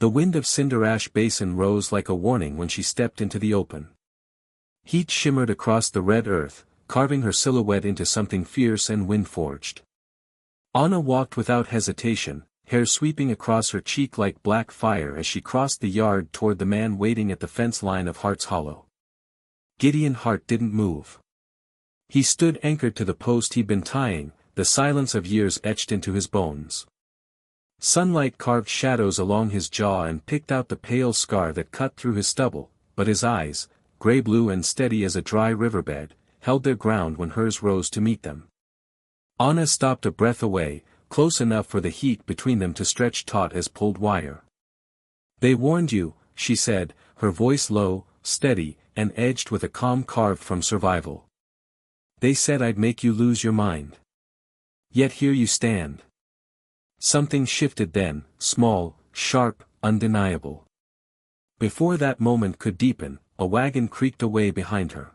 The wind of Cinder Ash Basin rose like a warning when she stepped into the open. Heat shimmered across the red earth, carving her silhouette into something fierce and wind-forged. Anna walked without hesitation, hair sweeping across her cheek like black fire as she crossed the yard toward the man waiting at the fence line of Hart's Hollow. Gideon Hart didn't move. He stood anchored to the post he'd been tying, the silence of years etched into his bones. Sunlight carved shadows along his jaw and picked out the pale scar that cut through his stubble, but his eyes, gray-blue and steady as a dry riverbed, held their ground when hers rose to meet them. Anna stopped a breath away, close enough for the heat between them to stretch taut as pulled wire. "They warned you," she said, her voice low, steady, and edged with a calm carved from survival. "They said I'd make you lose your mind. Yet here you stand." Something shifted then, small, sharp, undeniable. Before that moment could deepen, a wagon creaked away behind her.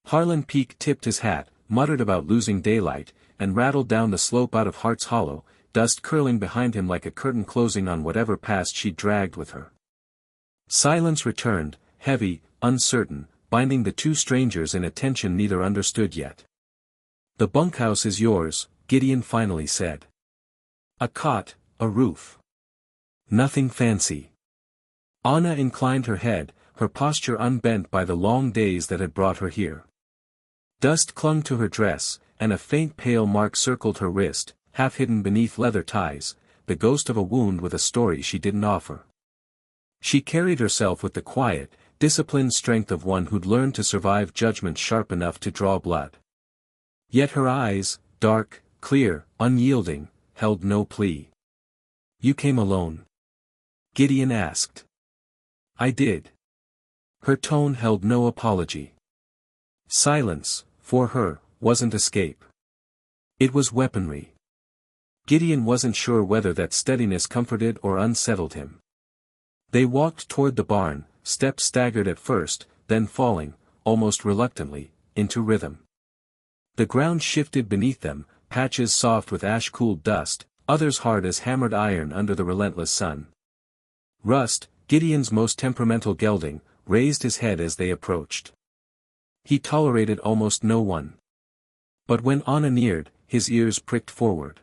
Harlan Peake tipped his hat, muttered about losing daylight, and rattled down the slope out of Hart's Hollow, dust curling behind him like a curtain closing on whatever past she'd dragged with her. Silence returned, heavy, uncertain, binding the two strangers in a tension neither understood yet. "The bunkhouse is yours," Gideon finally said. "A cot, a roof. Nothing fancy." Anna inclined her head, her posture unbent by the long days that had brought her here. Dust clung to her dress, and a faint pale mark circled her wrist, half hidden beneath leather ties, the ghost of a wound with a story she didn't offer. She carried herself with the quiet, disciplined strength of one who'd learned to survive judgment sharp enough to draw blood. Yet her eyes, dark, clear, unyielding, held no plea. "You came alone?" Gideon asked. "I did." Her tone held no apology. Silence, for her, wasn't escape. It was weaponry. Gideon wasn't sure whether that steadiness comforted or unsettled him. They walked toward the barn, steps staggered at first, then falling, almost reluctantly, into rhythm. The ground shifted beneath them, patches soft with ash-cooled dust, others hard as hammered iron under the relentless sun. Rust, Gideon's most temperamental gelding, raised his head as they approached. He tolerated almost no one. But when Anna neared, his ears pricked forward.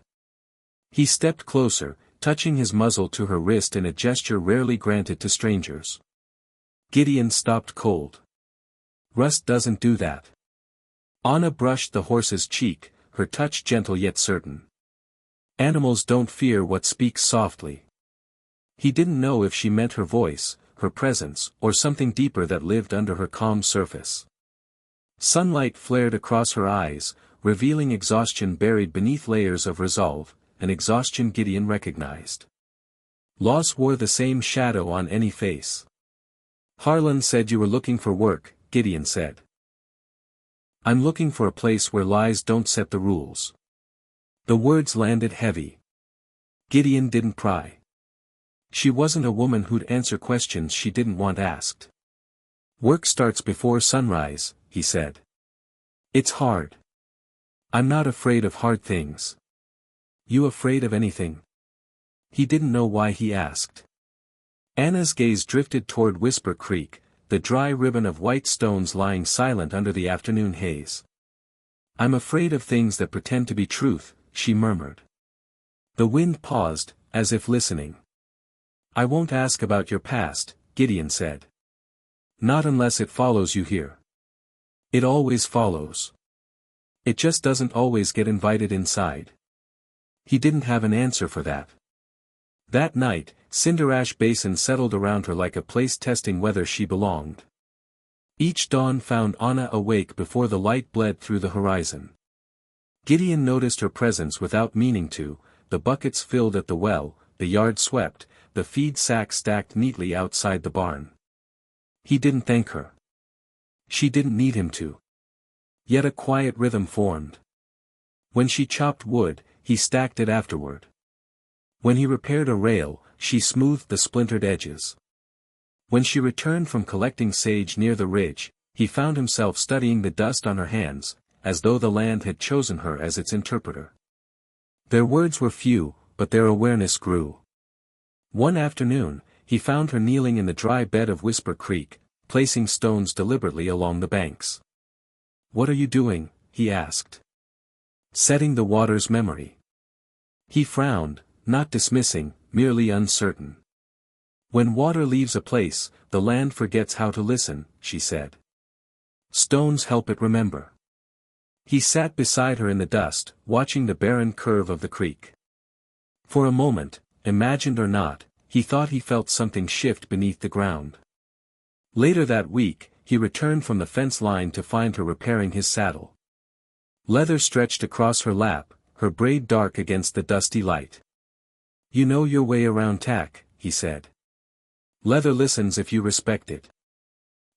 He stepped closer, touching his muzzle to her wrist in a gesture rarely granted to strangers. Gideon stopped cold. "Rust doesn't do that." Anna brushed the horse's cheek, her touch gentle yet certain. "Animals don't fear what speaks softly." He didn't know if she meant her voice, her presence, or something deeper that lived under her calm surface. Sunlight flared across her eyes, revealing exhaustion buried beneath layers of resolve, an exhaustion Gideon recognized. Loss wore the same shadow on any face. "Harlan said you were looking for work," Gideon said. "I'm looking for a place where lies don't set the rules." The words landed heavy. Gideon didn't pry. She wasn't a woman who'd answer questions she didn't want asked. "Work starts before sunrise," he said. "It's hard." "I'm not afraid of hard things." "You afraid of anything?" He didn't know why he asked. Anna's gaze drifted toward Whisper Creek, the dry ribbon of white stones lying silent under the afternoon haze. "I'm afraid of things that pretend to be truth," she murmured. The wind paused, as if listening. "I won't ask about your past," Gideon said. "Not unless it follows you here." "It always follows. It just doesn't always get invited inside." He didn't have an answer for that. That night, Cinder Ash Basin settled around her like a place testing whether she belonged. Each dawn found Anna awake before the light bled through the horizon. Gideon noticed her presence without meaning to, the buckets filled at the well, the yard swept, the feed sack stacked neatly outside the barn. He didn't thank her. She didn't need him to. Yet a quiet rhythm formed. When she chopped wood, he stacked it afterward. When he repaired a rail, she smoothed the splintered edges. When she returned from collecting sage near the ridge, he found himself studying the dust on her hands, as though the land had chosen her as its interpreter. Their words were few, but their awareness grew. One afternoon, he found her kneeling in the dry bed of Whisper Creek, placing stones deliberately along the banks. "What are you doing?" he asked. "Setting the water's memory." He frowned, not dismissing, merely uncertain. "When water leaves a place, the land forgets how to listen," she said. "Stones help it remember." He sat beside her in the dust, watching the barren curve of the creek. For a moment, imagined or not, he thought he felt something shift beneath the ground. Later that week, he returned from the fence line to find her repairing his saddle. Leather stretched across her lap, her braid dark against the dusty light. "You know your way around tack," he said. "Leather listens if you respect it."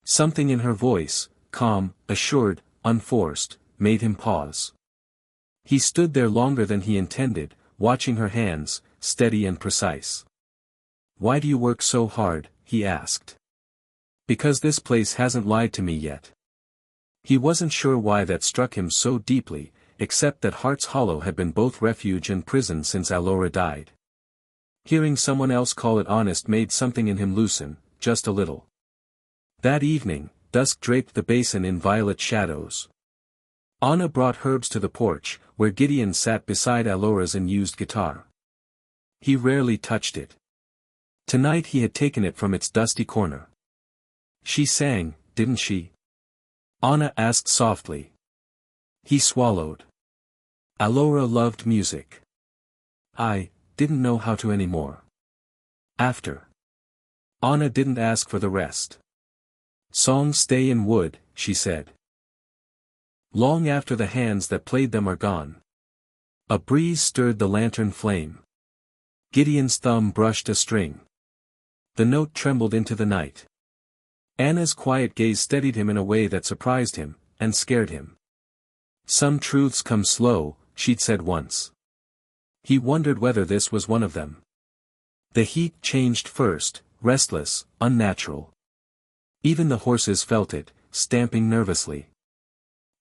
Something in her voice, calm, assured, unforced, made him pause. He stood there longer than he intended, watching her hands, steady and precise. "Why do you work so hard?" he asked. "Because this place hasn't lied to me yet." He wasn't sure why that struck him so deeply, except that Hart's Hollow had been both refuge and prison since Alora died. Hearing someone else call it honest made something in him loosen, just a little. That evening, dusk draped the basin in violet shadows. Anna brought herbs to the porch, where Gideon sat beside Alora's unused guitar. He rarely touched it. Tonight he had taken it from its dusty corner. "She sang, didn't she?" Anna asked softly. He swallowed. "Alora loved music. I didn't know how to anymore." After. Anna didn't ask for the rest. "Songs stay in wood," she said. "Long after the hands that played them are gone." A breeze stirred the lantern flame. Gideon's thumb brushed a string. The note trembled into the night. Anna's quiet gaze steadied him in a way that surprised him, and scared him. "Some truths come slow," she'd said once. He wondered whether this was one of them. The heat changed first, restless, unnatural. Even the horses felt it, stamping nervously.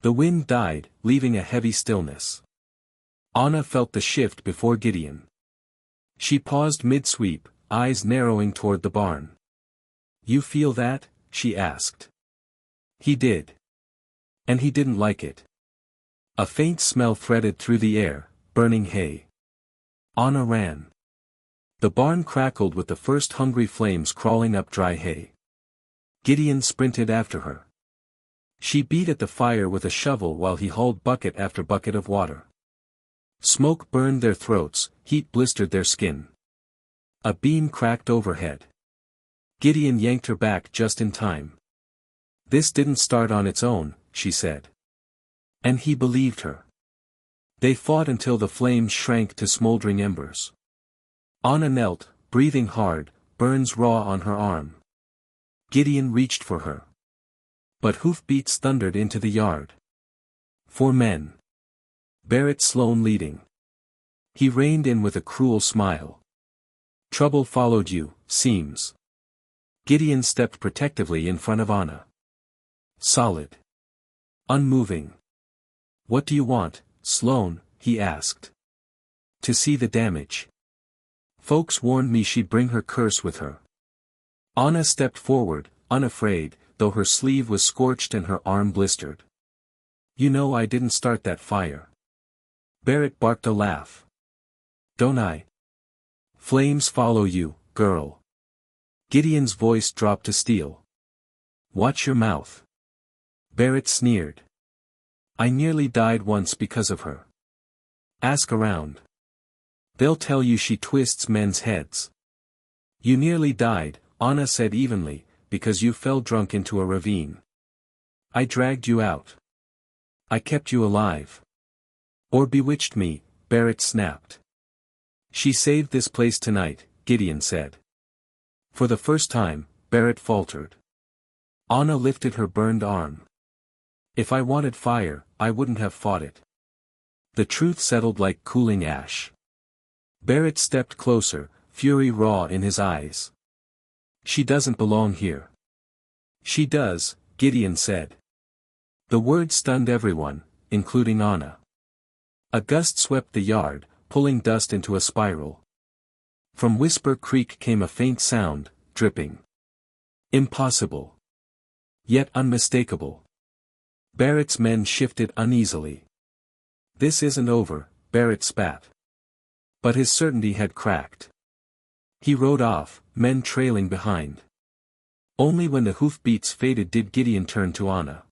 The wind died, leaving a heavy stillness. Anna felt the shift before Gideon. She paused mid-sweep, eyes narrowing toward the barn. "You feel that?" she asked. He did. And he didn't like it. A faint smell threaded through the air, burning hay. Anna ran. The barn crackled with the first hungry flames crawling up dry hay. Gideon sprinted after her. She beat at the fire with a shovel while he hauled bucket after bucket of water. Smoke burned their throats, heat blistered their skin. A beam cracked overhead. Gideon yanked her back just in time. "This didn't start on its own," she said. And he believed her. They fought until the flames shrank to smoldering embers. Anna knelt, breathing hard, burns raw on her arm. Gideon reached for her. But hoofbeats thundered into the yard. 4 men. Barrett Sloane leading. He reined in with a cruel smile. "Trouble followed you, seems." Gideon stepped protectively in front of Anna. Solid. Unmoving. "What do you want, Sloane?" he asked. "To see the damage. Folks warned me she'd bring her curse with her." Anna stepped forward, unafraid, though her sleeve was scorched and her arm blistered. "You know I didn't start that fire." Barrett barked a laugh. "Don't I? Flames follow you, girl." Gideon's voice dropped to steel. "Watch your mouth." Barrett sneered. "I nearly died once because of her. Ask around. They'll tell you she twists men's heads." "You nearly died," Anna said evenly, "because you fell drunk into a ravine. I dragged you out. I kept you alive." "Or bewitched me," Barrett snapped. "She saved this place tonight," Gideon said. For the first time, Barrett faltered. Anna lifted her burned arm. "If I wanted fire, I wouldn't have fought it." The truth settled like cooling ash. Barrett stepped closer, fury raw in his eyes. "She doesn't belong here." "She does," Gideon said. The word stunned everyone, including Anna. A gust swept the yard, pulling dust into a spiral. From Whisper Creek came a faint sound, dripping. Impossible. Yet unmistakable. Barrett's men shifted uneasily. This isn't over, Barrett spat. But his certainty had cracked. He rode off, men trailing behind. Only when the hoofbeats faded did Gideon turn to Anna.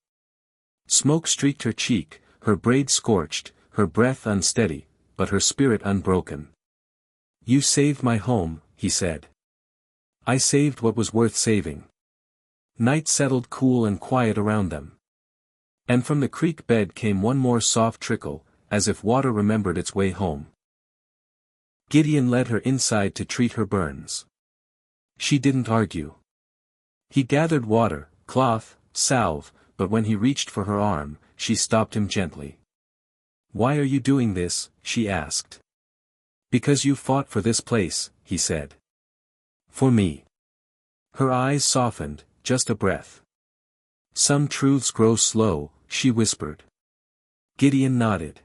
Smoke streaked her cheek, her braid scorched, her breath unsteady, but her spirit unbroken. "You saved my home," he said. "I saved what was worth saving." Night settled cool and quiet around them. And from the creek bed came one more soft trickle, as if water remembered its way home. Gideon led her inside to treat her burns. She didn't argue. He gathered water, cloth, salve, but when he reached for her arm, she stopped him gently. "Why are you doing this?" she asked. "Because you fought for this place," he said. "For me." Her eyes softened, just a breath. "Some truths grow slow," she whispered. Gideon nodded.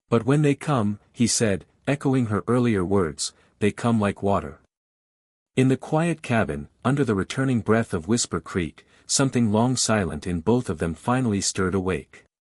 "But when they come," he said, echoing her earlier words, "they come like water." In the quiet cabin, under the returning breath of Whisper Creek, something long silent in both of them finally stirred awake.